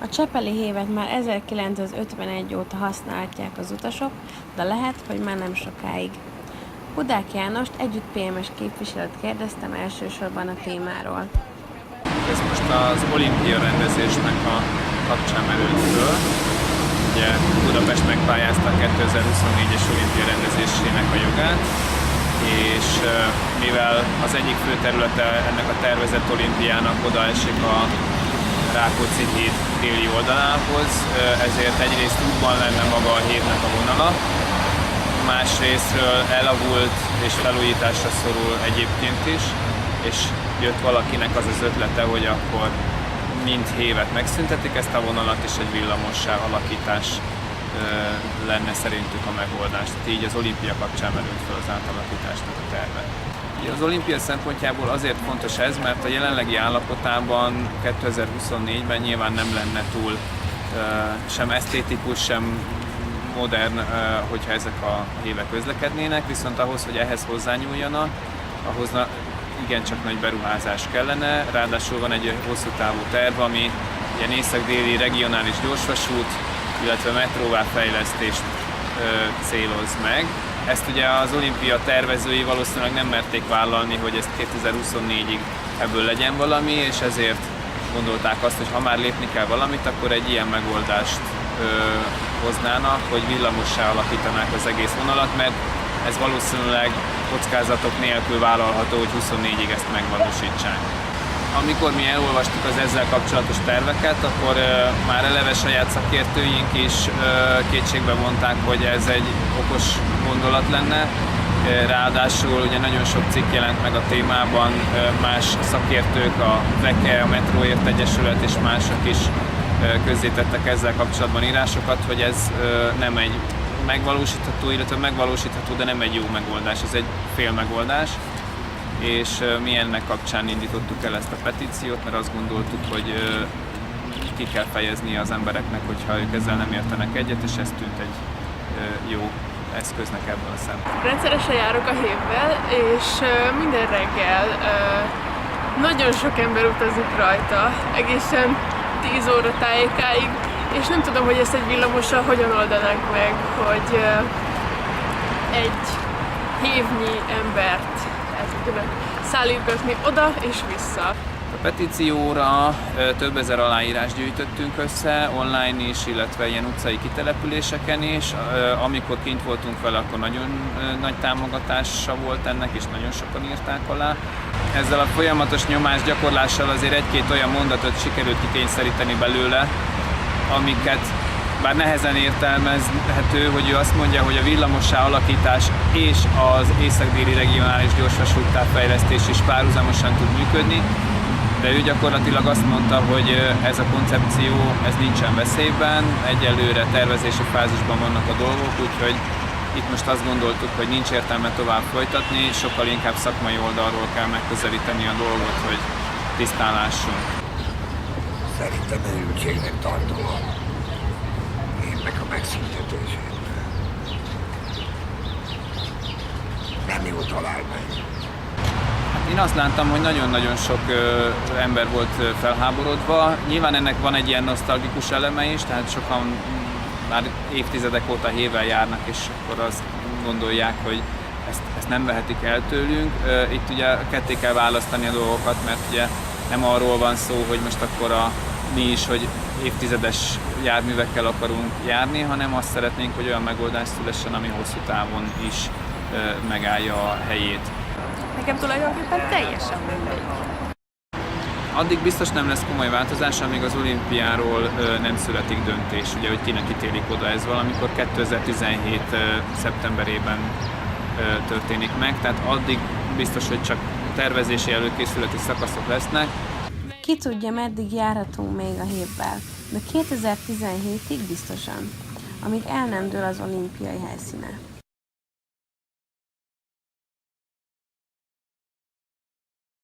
A csepeli hévet már 1951 óta használhatják az utasok, de lehet, hogy már nem sokáig. Hudák Jánost, együtt PMS képviselőt kérdeztem elsősorban a témáról. Ez most az olimpia rendezésnek a kapcsán merült föl. Ugye Budapest megpályázta a 2024-es olimpia rendezésének a jogát, és mivel az egyik fő területe ennek a tervezett olimpiának odaesik a Rákóczi-híd déli oldalához, ezért egyrészt útban lenne maga a hídnek a vonala, másrésztről elavult és felújításra szorul egyébként is, és jött valakinek az az ötlete, hogy akkor mint hévet megszüntetik ezt a vonalat, és egy villamossá alakítás lenne szerintük a megoldás. Tehát így az olimpia kapcsán merült fel az átalakításnak a terve. Az olimpia szempontjából azért fontos ez, mert a jelenlegi állapotában 2024-ben nyilván nem lenne túl sem esztétikus, sem modern, hogyha ezek a hévek közlekednének, viszont ahhoz, hogy ehhez hozzányúljanak, ahhoz igencsak nagy beruházás kellene, ráadásul van egy hosszú távú terv, ami ilyen észak-déli regionális gyorsvasút, illetve metróvá fejlesztést céloz meg. Ezt ugye az olimpia tervezői valószínűleg nem merték vállalni, hogy ezt 2024-ig ebből legyen valami, és ezért gondolták azt, hogy ha már lépni kell valamit, akkor egy ilyen megoldást hoznának, hogy villamossá alakítanák az egész vonalat, mert ez valószínűleg kockázatok nélkül vállalható, hogy 24-ig ezt megvalósítsák. Amikor mi elolvastuk az ezzel kapcsolatos terveket, akkor már eleve saját szakértőink is kétségbe vonták, hogy ez egy okos gondolat lenne. Ráadásul ugye nagyon sok cikk jelent meg a témában, más szakértők, a VEKE, a Metróért Egyesület és mások is közzétettek ezzel kapcsolatban írásokat, hogy ez nem egy megvalósítható, illetve megvalósítható, de nem egy jó megoldás, ez egy fél megoldás. És mi ennek kapcsán indítottuk el ezt a petíciót, mert azt gondoltuk, hogy ki kell fejezni az embereknek, hogyha ők ezzel nem értenek egyet, és ez tűnt egy jó eszköznek ebből a szempontból. Rendszeresen járok a hévvel, és minden reggel nagyon sok ember utazik rajta, egészen 10 óra tájékáig, és nem tudom, hogy ezt egy villamossal hogyan oldanánk meg, hogy egy hévnyi embert szállítgatni oda és vissza. A petícióra több ezer aláírást gyűjtöttünk össze, online is, illetve ilyen utcai kitelepüléseken is. Amikor kint voltunk vele, akkor nagyon nagy támogatása volt ennek, és nagyon sokan írták alá. Ezzel a folyamatos nyomásgyakorlással azért egy-két olyan mondatot sikerült kitényszeríteni belőle, amiket bár nehezen értelmezhető, hogy ő azt mondja, hogy a villamossá alakítás és az észak-déli regionális gyorsvasúttávfejlesztés is párhuzamosan tud működni, de ő gyakorlatilag azt mondta, hogy ez a koncepció ez nincsen veszélyben, egyelőre tervezési fázisban vannak a dolgok, úgyhogy itt most azt gondoltuk, hogy nincs értelme tovább folytatni, sokkal inkább szakmai oldalról kell megközelíteni a dolgot, hogy tisztán lássunk. Szerintem őrültségnek tartom a megszüntetését. Nem jó találmány. Én azt láttam, hogy nagyon-nagyon sok ember volt felháborodva. Nyilván ennek van egy ilyen nosztalgikus eleme is, tehát sokan már évtizedek óta hévvel járnak, és akkor azt gondolják, hogy ezt nem vehetik el tőlünk. Itt ugye ketté kell választani a dolgokat, mert ugye nem arról van szó, hogy most akkor mi is, hogy évtizedes járművekkel akarunk járni, hanem azt szeretnénk, hogy olyan megoldás szülessen, ami hosszú távon is megállja a helyét. Nekem tulajdonképpen teljesen mindegy. Addig biztos nem lesz komoly változás, amíg az olimpiáról nem születik döntés, ugye, hogy kinek ítélik oda. Ez valamikor 2017. szeptemberében történik meg, tehát addig biztos, hogy csak tervezési előkészületi szakaszok lesznek. Ki tudja, meddig járhatunk még a hévvel, de 2017-ig biztosan, amíg el nem dől az olimpiai helyszíne.